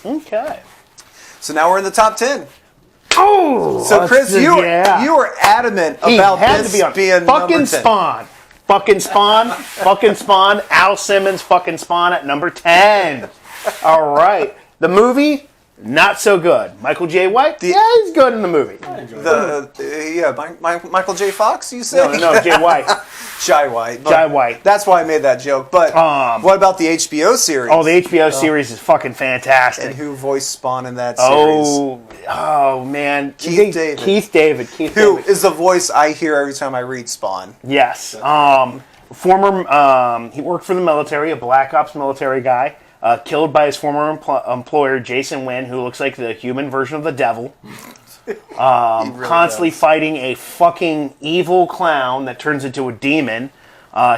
Okay. So now we're in the top 10. Oh! So Chris, you were adamant about this being fucking number 10. Spawn. Fucking Spawn. Fucking Spawn. Al Simmons fucking Spawn at number 10. All right. The movie, not so good. Michael J. White, he's good in the movie. Michael J. Fox, you say? No, Jay White. Jai White. Jai White. That's why I made that joke. But what about the HBO series? Oh, the HBO series is fucking fantastic. And who voiced Spawn in that series? Oh man. Keith David. Keith David. Who is the voice I hear every time I read Spawn. Yes. He worked for the military, a Black Ops military guy. Killed by his former employer, Jason Wynn, who looks like the human version of the devil. Really constantly fighting a fucking evil clown that turns into a demon.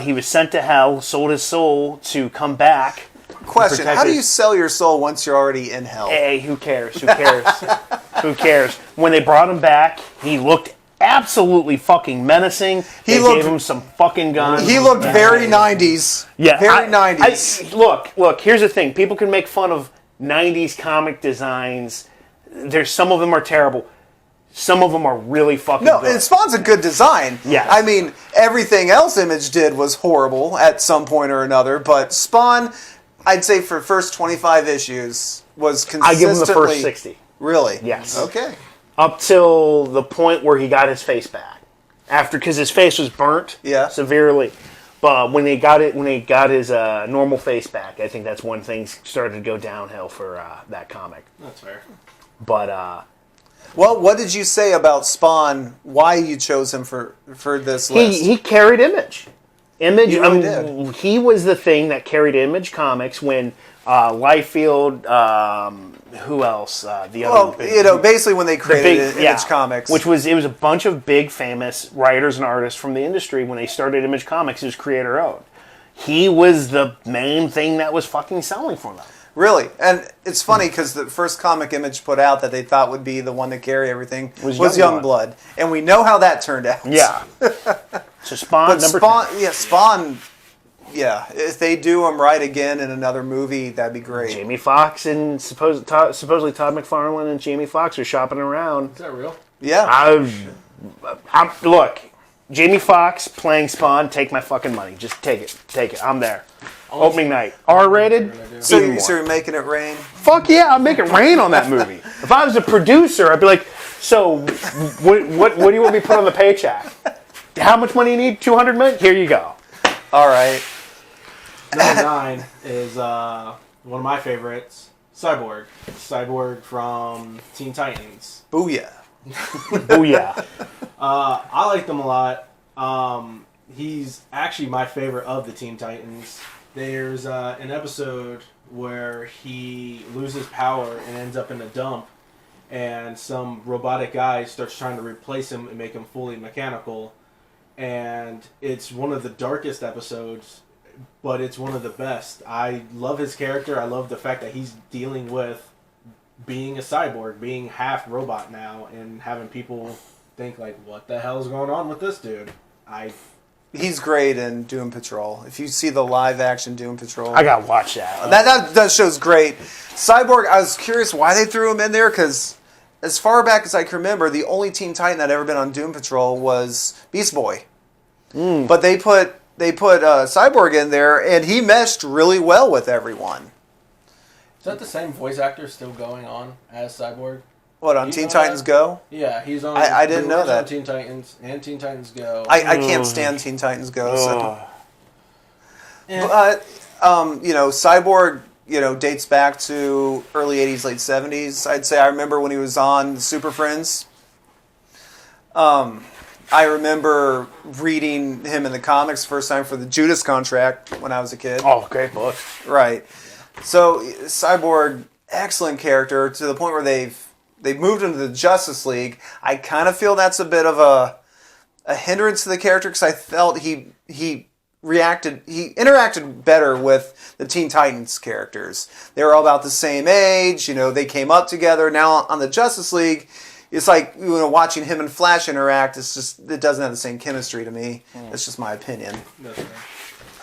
He was sent to hell, sold his soul to come back. Question, how do you sell your soul once you're already in hell? Hey, who cares? Who cares? Who cares? When they brought him back, he looked absolutely fucking menacing. They gave him some fucking guns. He looked very 90s. Yeah. Very 90s. Look, here's the thing. People can make fun of 90s comic designs. Some of them are terrible. Some of them are really fucking good. No, Spawn's a good design. Yes. I mean, everything else Image did was horrible at some point or another, but Spawn, I'd say for first 25 issues, was consistently... I give him the first 60. Really? Yes. Okay. Up till the point where he got his face back. Because his face was burnt severely. But when he got his normal face back, I think that's when things started to go downhill for that comic. That's fair. But... Well, what did you say about Spawn? Why you chose him for this list? He carried Image. Image. Did. He was the thing that carried Image Comics when Liefeld. Who else? Basically when they created Image Comics, it was a bunch of big famous writers and artists from the industry when they started Image Comics as creator-owned. He was the main thing that was fucking selling for them. Really? And it's funny because the first comic Image put out that they thought would be the one to carry everything was Youngblood. And we know how that turned out. Yeah. So Spawn, number 10. Spawn, if they do him right again in another movie, that'd be great. Jamie Foxx and supposedly Todd McFarlane and Jamie Foxx are shopping around. Is that real? Yeah. Look, Jamie Foxx playing Spawn, take my fucking money. Just take it. I'm there. Opening night. R-rated? So you're making it rain? Fuck yeah, I'm making rain on that movie. If I was a producer, I'd be like, so what do you want me to put on the paycheck? How much money you need? $200 million? Here you go. All right. Number 9 is one of my favorites, Cyborg. Cyborg from Teen Titans. Booyah. Booyah. I like them a lot. He's actually my favorite of the Teen Titans. There's an episode where he loses power and ends up in a dump, and some robotic guy starts trying to replace him and make him fully mechanical. And it's one of the darkest episodes, but it's one of the best. I love his character. I love the fact that he's dealing with being a cyborg, being half robot now, and having people think, like, what the hell is going on with this dude? He's great in Doom Patrol. If you see the live-action Doom Patrol... I gotta watch that. That show's great. Cyborg, I was curious why they threw him in there, because as far back as I can remember, the only Teen Titan that had ever been on Doom Patrol was Beast Boy. But they put Cyborg in there, and he meshed really well with everyone. Is that the same voice actor still going on as Cyborg? What, on Teen Titans Go? Yeah, he's on. I didn't know that. Teen Titans and Teen Titans Go. I can't stand Teen Titans Go. But Cyborg, dates back to early 80s, late 70s. I'd say I remember when he was on Super Friends. I remember reading him in the comics first time for the Judas Contract when I was a kid. Oh, great book. Right. So Cyborg, excellent character to the point where they've moved him to the Justice League. I kind of feel that's a bit of a hindrance to the character because I felt he interacted better with the Teen Titans characters. They were all about the same age. They came up together. Now on the Justice League, it's like watching him and Flash interact. It doesn't have the same chemistry to me. That's just my opinion.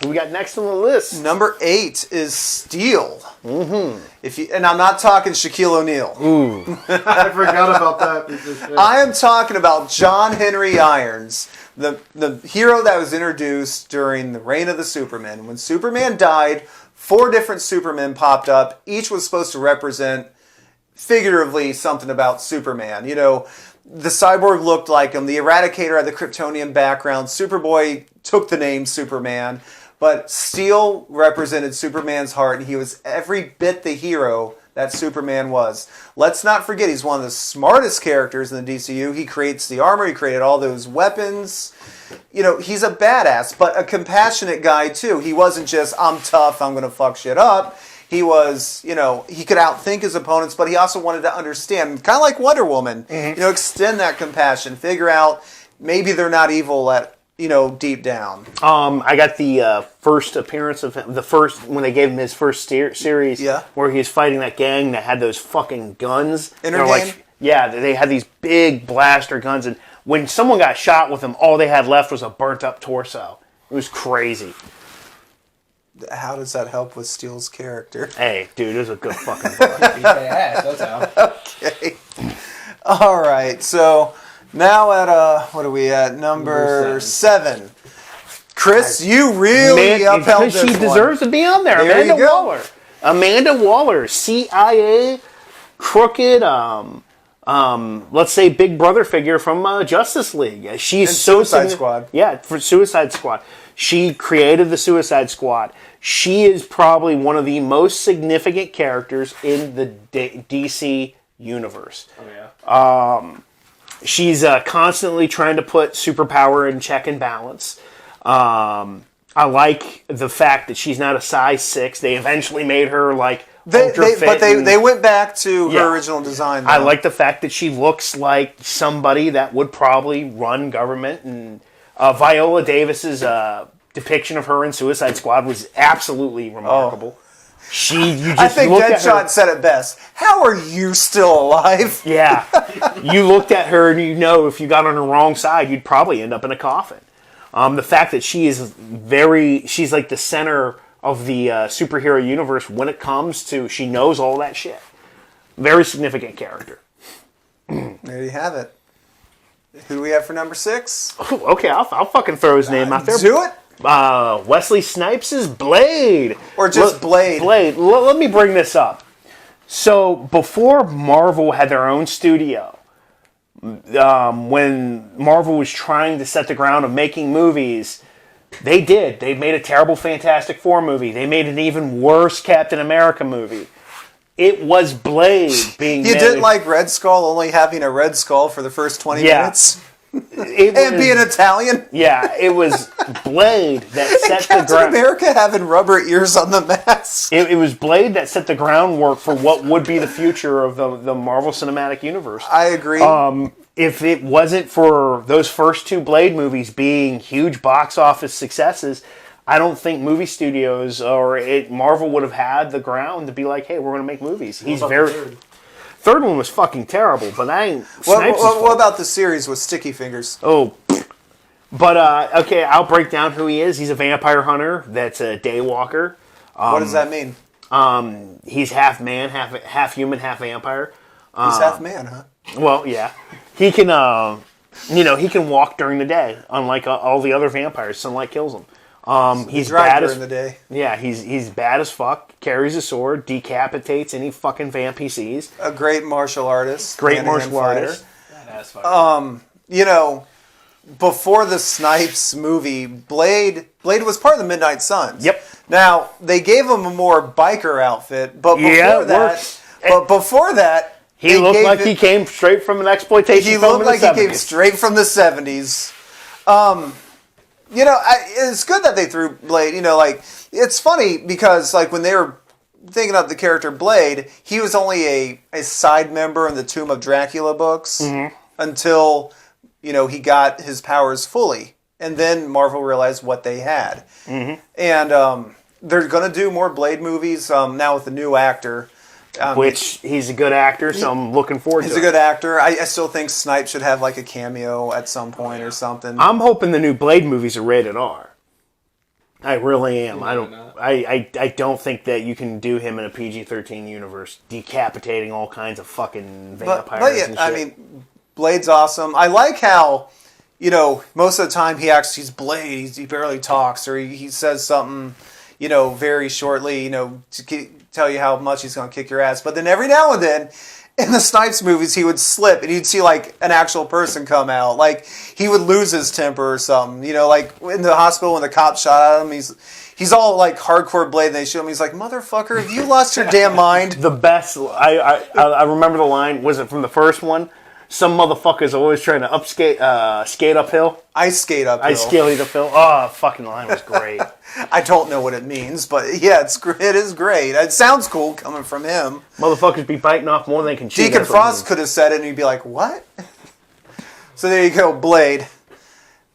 Who we got next on the list? Number 8 is Steel. Mm-hmm. And I'm not talking Shaquille O'Neal. Ooh. I forgot about that piece of shit. I am talking about John Henry Irons, the hero that was introduced during the reign of the Superman. When Superman died, 4 different Supermen popped up. Each was supposed to represent, figuratively, something about Superman. You know, the Cyborg looked like him. The Eradicator had the Kryptonian background. Superboy took the name Superman. But Steel represented Superman's heart, and he was every bit the hero that Superman was. Let's not forget, he's one of the smartest characters in the DCU. He creates the armor, he created all those weapons. You know, he's a badass, but a compassionate guy, too. He wasn't just, I'm tough, I'm going to fuck shit up. He was, you know, he could outthink his opponents, but he also wanted to understand, kind of like Wonder Woman, you know, extend that compassion, figure out maybe they're not evil at, you know, deep down. I got the first appearance of him, when they gave him his first series, where he was fighting that gang that had those fucking guns. Intergang? They had these big blaster guns, and when someone got shot with them, all they had left was a burnt up torso. It was crazy. How does that help with Steel's character? Hey, dude, it was a good fucking book. Beat their ass, that's how. Okay. All right, so now at, what are we at? Number 7. Chris, you really upheld this because she deserves to be on there. There Amanda you go. Waller. Amanda Waller, CIA, crooked, let's say Big Brother figure from Justice League. She's And so Suicide Squad. Yeah, for Suicide Squad. She created the Suicide Squad. She is probably one of the most significant characters in the DC universe. Oh, yeah. She's constantly trying to put superpower in check and balance. I like the fact that she's not a size 6. They eventually made her like ultra fit. But they went back to her original design, though. I like the fact that she looks like somebody that would probably run government. And Viola Davis's depiction of her in Suicide Squad was absolutely remarkable. I think Deadshot said it best. How are you still alive? Yeah. You looked at her and you know if you got on the wrong side, you'd probably end up in a coffin. The fact that she's like the center of the superhero universe when it comes to, she knows all that shit. Very significant character. There you have it. Who do we have for number 6? Ooh, okay, I'll fucking throw his name out there. Do it. Wesley Snipes' Blade. Or just Blade. Blade. Let me bring this up. So, before Marvel had their own studio, when Marvel was trying to set the ground of making movies, they did. They made a terrible Fantastic Four movie. They made an even worse Captain America movie. It was Blade being You made. didn't like Red Skull only having a red skull for the first 20 minutes? And being Italian? Yeah, it was Blade that set the Captain ground. America having rubber ears on the mask. It was Blade that set the groundwork for what would be the future of the Marvel Cinematic Universe. I agree. If it wasn't for those first 2 Blade movies being huge box office successes, I don't think movie studios or Marvel would have had the ground to be like, hey, we're going to make movies. He's very... Third one was fucking terrible, but I ain't... What about the series with Sticky Fingers? Oh, but okay, I'll break down who he is. He's a vampire hunter that's a daywalker. What does that mean? He's half man, half human, half vampire. He's half man, huh? Well, yeah, he can. He can walk during the day, unlike all the other vampires. Sunlight kills him. He's bad during the day. Yeah, he's bad as fuck. Carries a sword, decapitates any fucking vamp he sees. A great martial artist. Great martial artist. You know, before the Snipes movie, Blade was part of the Midnight Suns. Yep. Now they gave him a more biker outfit, but before that, he looked like he came straight from an exploitation film. He looked like he came straight from the 70s. You know, it's good that they threw Blade. You know, like, it's funny because, like, when they were thinking of the character Blade, he was only a side member in the Tomb of Dracula books until, you know, he got his powers fully. And then Marvel realized what they had. And they're going to do more Blade movies now with the new actor. Which, he's a good actor, so I'm looking forward to it. He's a good actor. I still think Snipe should have like a cameo at some point or something. I'm hoping the new Blade movies are rated R. I really am. Maybe I don't. not. I don't think that you can do him in a PG-13 universe, decapitating all kinds of fucking vampires But yeah, and shit. I mean, Blade's awesome. I like how, most of the time he's Blade. He barely talks, or he says something, very shortly, tell you how much he's going to kick your ass. But then every now and then, in the Snipes movies, he would slip, and you'd see, like, an actual person come out. Like, he would lose his temper or something. Like, in the hospital when the cop shot at him, he's all, like, hardcore Blade, and they show him, he's like, motherfucker, have you lost your damn mind? The best, I remember the line, was it from the first one? Some motherfuckers always trying to skate uphill. I skate uphill. I skate uphill. Oh, fucking line was great. I don't know what it means, but yeah, it is great. It sounds cool coming from him. Motherfuckers be biting off more than they can chew. Deacon Frost could have said it, and you'd be like, what? So there you go, Blade.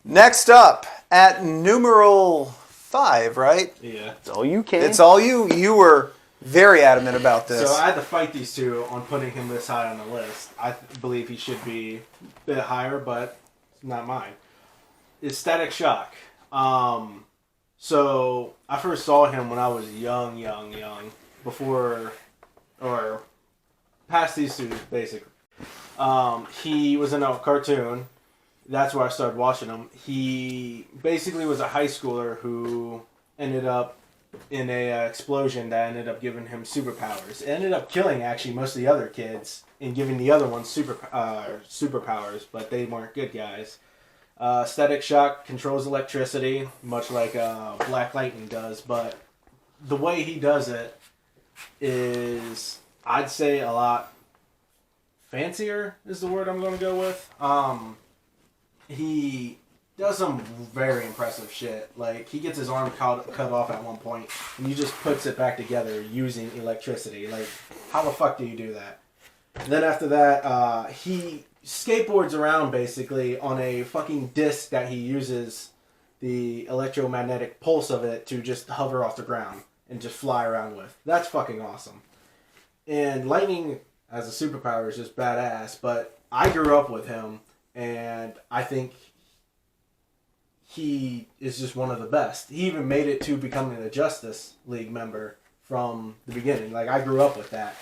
Next up, at numeral 5, right? Yeah. It's all you can. It's all you. You were very adamant about this. So I had to fight these two on putting him this high on the list. I believe he should be a bit higher, but it's not mine. It's Static Shock. So I first saw him when I was young, before, or past these two, basically. He was in a cartoon. That's where I started watching him. He basically was a high schooler who ended up in a explosion that ended up giving him superpowers. It ended up killing actually most of the other kids and giving the other ones superpowers, but they weren't good guys. Static Shock controls electricity, much like Black Lightning does, but the way he does it is, I'd say, a lot fancier is the word I'm going to go with. He does some very impressive shit. Like, he gets his arm cut off at one point, and he just puts it back together using electricity. Like, how the fuck do you do that? Then after that, he skateboards around, basically, on a fucking disc that he uses the electromagnetic pulse of it to just hover off the ground and just fly around with. That's fucking awesome. And Lightning, as a superpower, is just badass, but I grew up with him, and I think he is just one of the best. He even made it to becoming a Justice League member from the beginning. Like, I grew up with that.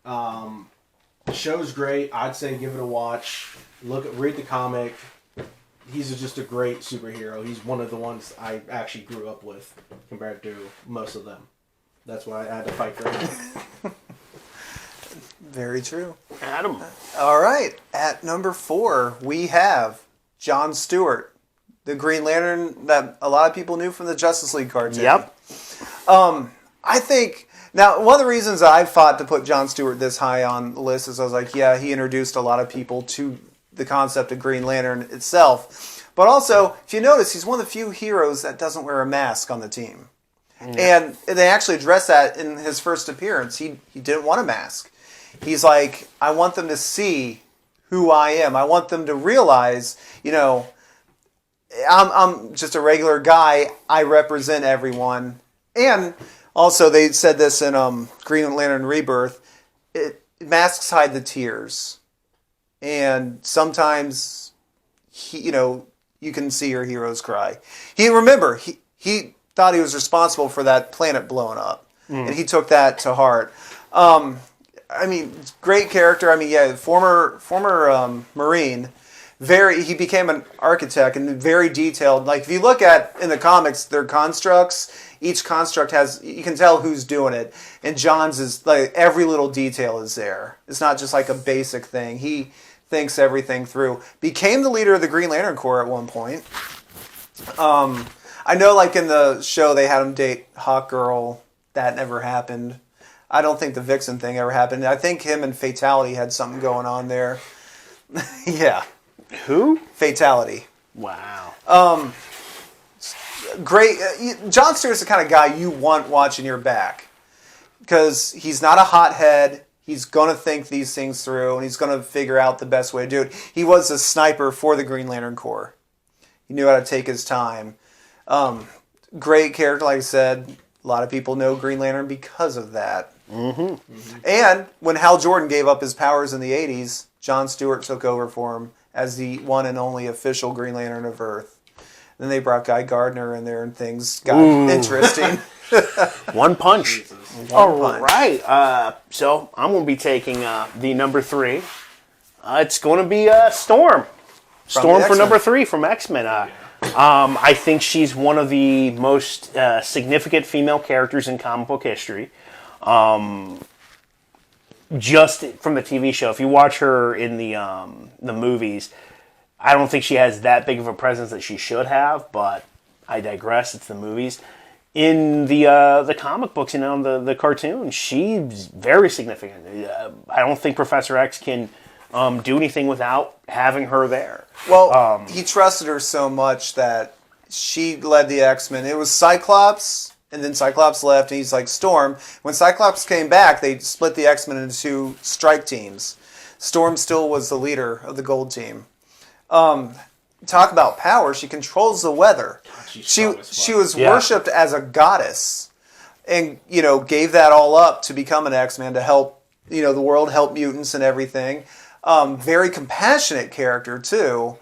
The show's great. I'd say give it a watch. Read the comic. He's just a great superhero. He's one of the ones I actually grew up with compared to most of them. That's why I had to fight for him. Very true. Adam. All right. At number 4, we have John Stewart, the Green Lantern that a lot of people knew from the Justice League cartoon. Yep. I think, now, one of the reasons I fought to put John Stewart this high on the list is I was like, yeah, he introduced a lot of people to the concept of Green Lantern itself. But also, if you notice, he's one of the few heroes that doesn't wear a mask on the team. And they actually addressed that in his first appearance. He didn't want a mask. He's like, I want them to see who I am. I want them to realize, I'm just a regular guy. I represent everyone. And also, they said this in Green Lantern Rebirth. Masks hide the tears. And sometimes, you can see your heroes cry. He thought he was responsible for that planet blowing up. And he took that to heart. Great character. Former Marine. He became an architect and very detailed. Like, if you look at, in the comics, their constructs, each construct you can tell who's doing it. And John's is, like, every little detail is there. It's not just like a basic thing. He thinks everything through. Became the leader of the Green Lantern Corps at one point. I know, like, in the show, they had him date Hawk Girl. That never happened. I don't think the Vixen thing ever happened. I think him and Fatality had something going on there. Yeah. Who? Fatality. Wow. Great. Jon Stewart's the kind of guy you want watching your back. Because he's not a hothead. He's going to think these things through, and he's going to figure out the best way to do it. He was a sniper for the Green Lantern Corps. He knew how to take his time. Great character, like I said. A lot of people know Green Lantern because of that. And when Hal Jordan gave up his powers in the 80s, Jon Stewart took over for him as the one and only official Green Lantern of Earth. Then they brought Guy Gardner in there, and things got interesting. One punch. Jesus. All punch. right. So I'm going to be taking the number 3. It's going to be Storm. Storm for X-Men. number 3 from X-Men. I think she's one of the most significant female characters in comic book history. Just from the TV show, if you watch her in the movies, I don't think she has that big of a presence that she should have. But I digress. It's the movies. In the comic books, the cartoon, she's very significant. I don't think Professor X can do anything without having her there. Well, he trusted her so much that she led the X-Men. It was Cyclops, and then Cyclops left, and he's like, Storm. When Cyclops came back, they split the X-Men into 2 strike teams. Storm still was the leader of the Gold Team. Talk about power. She controls the weather. She was worshipped as a goddess, and gave that all up to become an X-Man to help the world, help mutants and everything. Very compassionate character too.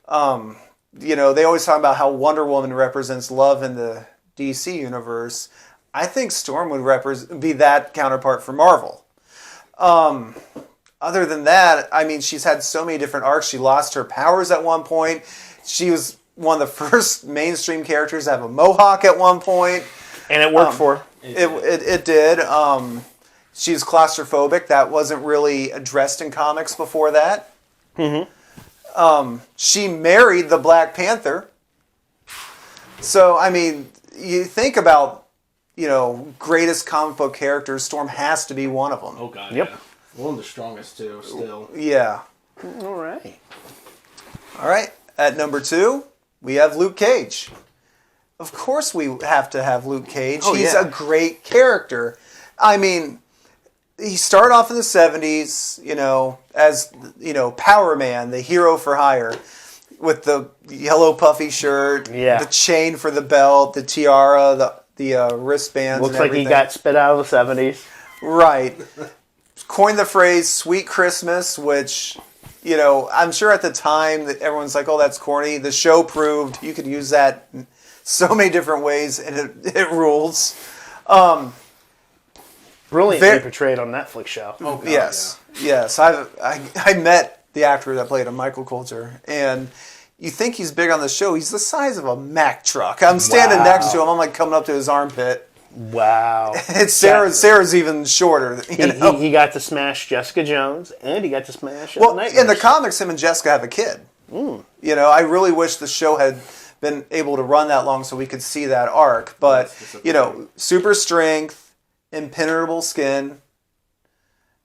They always talk about how Wonder Woman represents love in the DC universe. I think Storm would be that counterpart for Marvel. Other than that, I mean, she's had so many different arcs. She lost her powers at one point. She was one of the first mainstream characters to have a mohawk at one point. And it worked for her. It did. She's claustrophobic. That wasn't really addressed in comics before that. Mm-hmm. She married the Black Panther. So, I mean, you think about, greatest comic book characters, Storm has to be one of them. Oh, God, Yep. yeah. One of the strongest, too, still. Yeah. All right. All right. At number 2, we have Luke Cage. Of course we have to have Luke Cage. He's a great character. I mean, he started off in the 70s, as, Power Man, the hero for hire, with the yellow puffy shirt, the chain for the belt, the tiara, the wristbands. Looks like he got spit out of the 70s. Right. Coined the phrase "Sweet Christmas," which, I'm sure at the time that everyone's like, "Oh, that's corny." The show proved you could use that in so many different ways, and it rules. Brilliantly portrayed on Netflix show. Oh, God, yes. I met the actor that played him, Michael Coulter, and you think he's big on the show. He's the size of a Mack truck. I'm standing next to him. I'm like coming up to his armpit. Wow. It's Sarah's even shorter. He got to smash Jessica Jones, and he got to smash the Night in the Nurse. comics, him and Jessica have a kid. I really wish the show had been able to run that long so we could see that arc. But, super strength, impenetrable skin.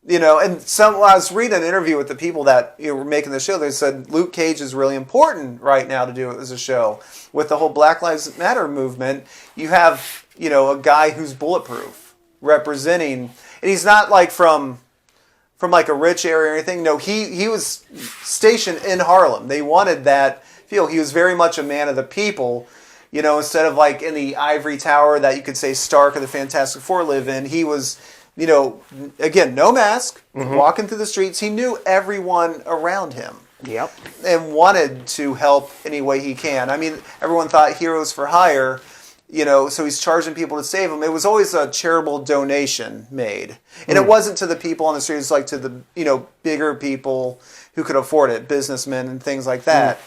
And I was reading an interview with the people that were making the show. They said Luke Cage is really important right now to do it as a show. With the whole Black Lives Matter movement, you have, a guy who's bulletproof, representing, and he's not like from like a rich area or anything. No, he was stationed in Harlem. They wanted that feel. He was very much a man of the people, instead of like in the ivory tower that you could say Stark or the Fantastic Four live in. He was, again, no mask, walking through the streets. He knew everyone around him. Yep. And wanted to help any way he can. I mean, everyone thought heroes for hire, so he's charging people to save them. It was always a charitable donation made. And it wasn't to the people on the street, it's like to the, bigger people who could afford it, businessmen and things like that.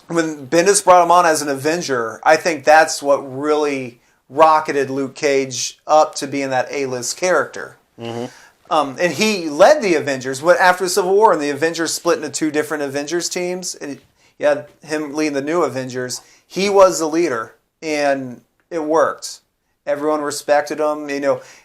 When Bendis brought him on as an Avenger, I think that's what really rocketed Luke Cage up to being that A-list character. And he led the Avengers. But after the Civil War, and the Avengers split into 2 different Avengers teams, and you had him leading the new Avengers, he was the leader, and it worked. Everyone respected him.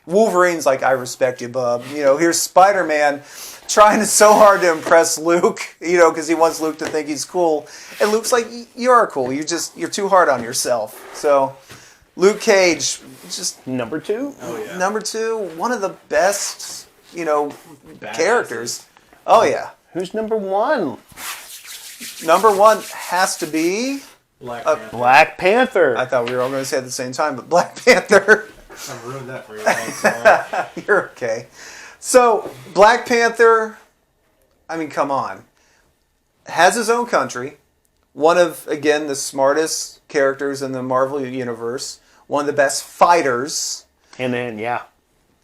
Wolverine's like, I respect you, bub. Here's Spider-Man trying so hard to impress Luke, because he wants Luke to think he's cool. And Luke's like, you are cool. You're too hard on yourself. So Luke Cage, just number 2. Oh, yeah. Number 2, one of the best, characters. Oh, yeah. Who's number 1? Number 1 has to be Black Panther. I thought we were all going to say it at the same time, but Black Panther. I ruined that for you. Sorry. You're okay. So, Black Panther, I mean, come on. Has his own country, one of, again, the smartest characters in the Marvel Universe, one of the best fighters. And then, yeah.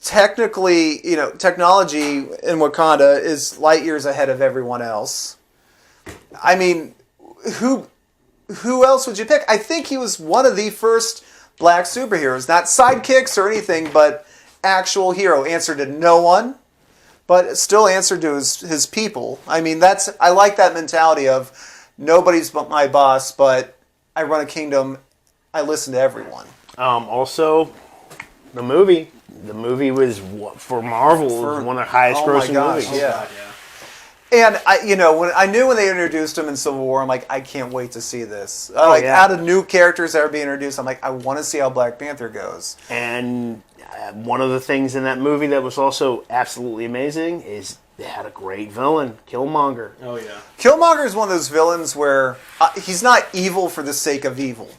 Technically, technology in Wakanda is light years ahead of everyone else. I mean, who else would you pick? I think he was one of the first black superheroes. Not sidekicks or anything, but actual hero. Answered to no one, but still answered to his people. I mean, I like that mentality of nobody's but my boss, but I run a kingdom. I listen to everyone. Also, the movie was, for Marvel, was one of the highest grossing movies. Yeah. And I knew when they introduced him in Civil War, I'm like, I can't wait to see this. Out of new characters that are being introduced, I'm like, I want to see how Black Panther goes. And one of the things in that movie that was also absolutely amazing is they had a great villain, Killmonger. Oh yeah. Killmonger is one of those villains where he's not evil for the sake of evil.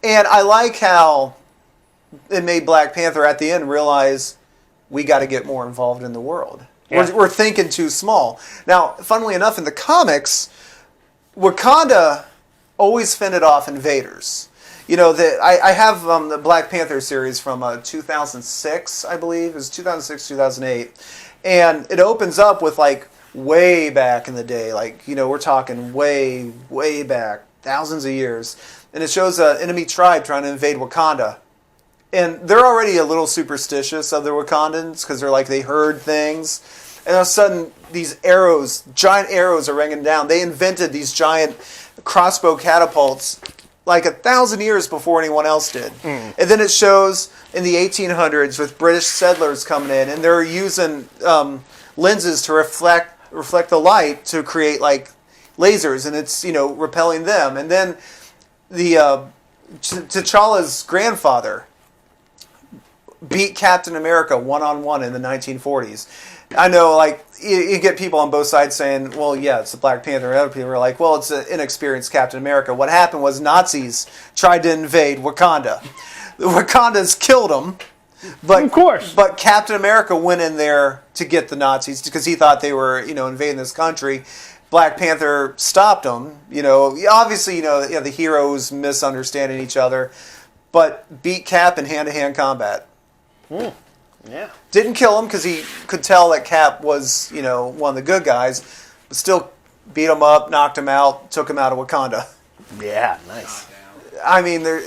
And I like how it made Black Panther at the end realize we got to get more involved in the world. Yeah. We're thinking too small. Now, funnily enough, in the comics, Wakanda always fended off invaders. I have the Black Panther series from 2006, I believe. It was 2006, 2008. And it opens up with, way back in the day. We're talking way, way back, thousands of years. And it shows an enemy tribe trying to invade Wakanda. And they're already a little superstitious of the Wakandans because they heard things. And all of a sudden, these giant arrows are raining down. They invented these giant crossbow catapults 1,000 years before anyone else did. And then it shows in the 1800s with British settlers coming in, and they're using lenses to reflect the light to create lasers, and it's repelling them. And then the T'Challa's grandfather beat Captain America one-on-one in the 1940s. I know, you get people on both sides saying, well, yeah, it's the Black Panther. And other people are like, well, it's an inexperienced Captain America. What happened was Nazis tried to invade Wakanda. The Wakandas killed them. But, of course. But Captain America went in there to get the Nazis because he thought they were, invading this country. Black Panther stopped them. Obviously, the heroes misunderstanding each other, but beat Cap in hand-to-hand combat. Yeah. Didn't kill him because he could tell that Cap was, one of the good guys, but still beat him up, knocked him out, took him out of Wakanda. Yeah, nice. I mean, and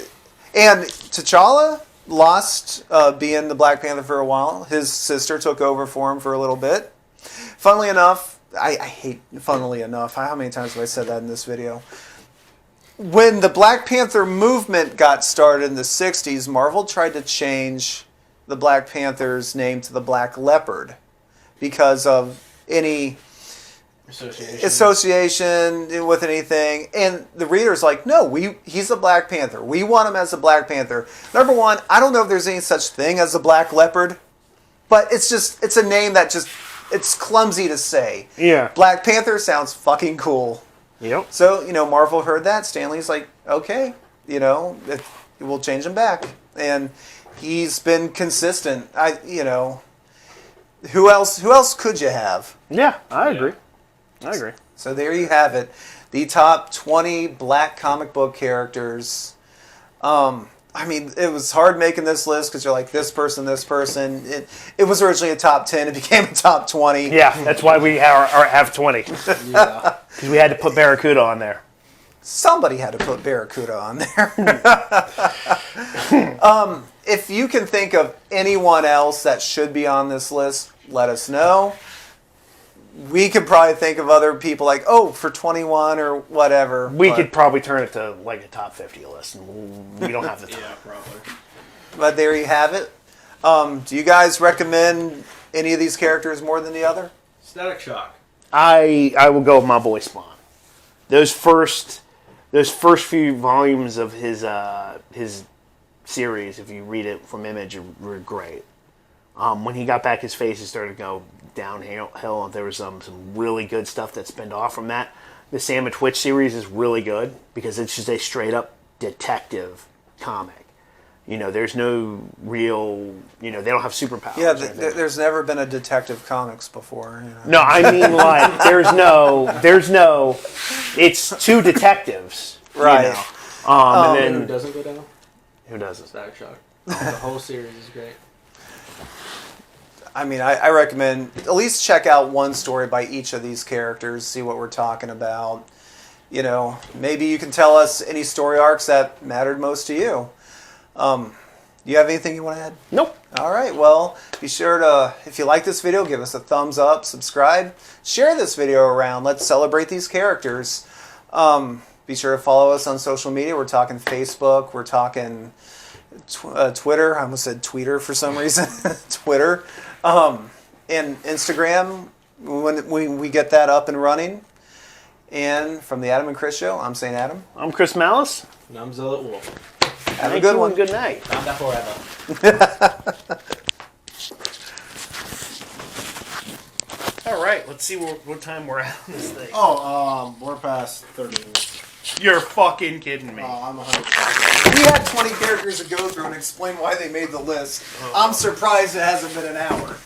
T'Challa lost being the Black Panther for a while. His sister took over for him for a little bit. Funnily enough, I hate funnily enough. How many times have I said that in this video? When the Black Panther movement got started in the 60s, Marvel tried to change the Black Panther's name to the Black Leopard because of any association with anything. And the reader's like, no, he's a Black Panther. We want him as a Black Panther. Number one, I don't know if there's any such thing as a Black Leopard, but it's a name that it's clumsy to say. Yeah. Black Panther sounds fucking cool. Yep. So, Marvel heard that. Stanley's like, okay, we'll change him back. And he's been consistent. Who else could you have? Yeah, I agree. So there you have it. The top 20 black comic book characters. It was hard making this list because you're like, this person. It was originally a top 10. It became a top 20. Yeah, that's why we have 20. Yeah. Because we had to put Barracuda on there. Somebody had to put Barracuda on there. If you can think of anyone else that should be on this list, let us know. We could probably think of other people for 21 or whatever. We could probably turn it to a top 50 list, and we don't have the time. Yeah, probably. But there you have it. Do you guys recommend any of these characters more than the other? Static Shock. I will go with my boy Spawn. Those first few volumes of his series, if you read it from Image, were great. When he got back his face, it started to go downhill. There was some really good stuff that spinned off from that. The Sam and Twitch series is really good because it's just a straight up detective comic. You know, there's no real, you know, they don't have superpowers. Yeah, or anything. there's never been a Detective Comics before. You know? No, I mean, like, there's no, it's two detectives. Right. You know? And Who then, doesn't go down? who doesn't? Static Shock. The whole series is great. I mean, I recommend at least check out one story by each of these characters, see what we're talking about. You know, maybe you can tell us any story arcs that mattered most to you. You have anything you want to add? Nope. All right, well, be sure to, if you like this video, give us a thumbs up, subscribe, share this video around. Let's celebrate these characters. Be sure to follow us on social media. We're talking Facebook. We're talking Twitter. I almost said tweeter for some reason. Twitter. And Instagram when we get that up and running. And from the Adam and Chris Show, I'm St. Adam. I'm Chris Malice. And I'm Zealot Wolf. Have a Thank good you one. and good night. I'm that forever. All right, let's see what time we're at on this thing. We're past 30 minutes. You're fucking kidding me. I'm 100%. We had 20 characters to go through and explain why they made the list. I'm surprised it hasn't been an hour.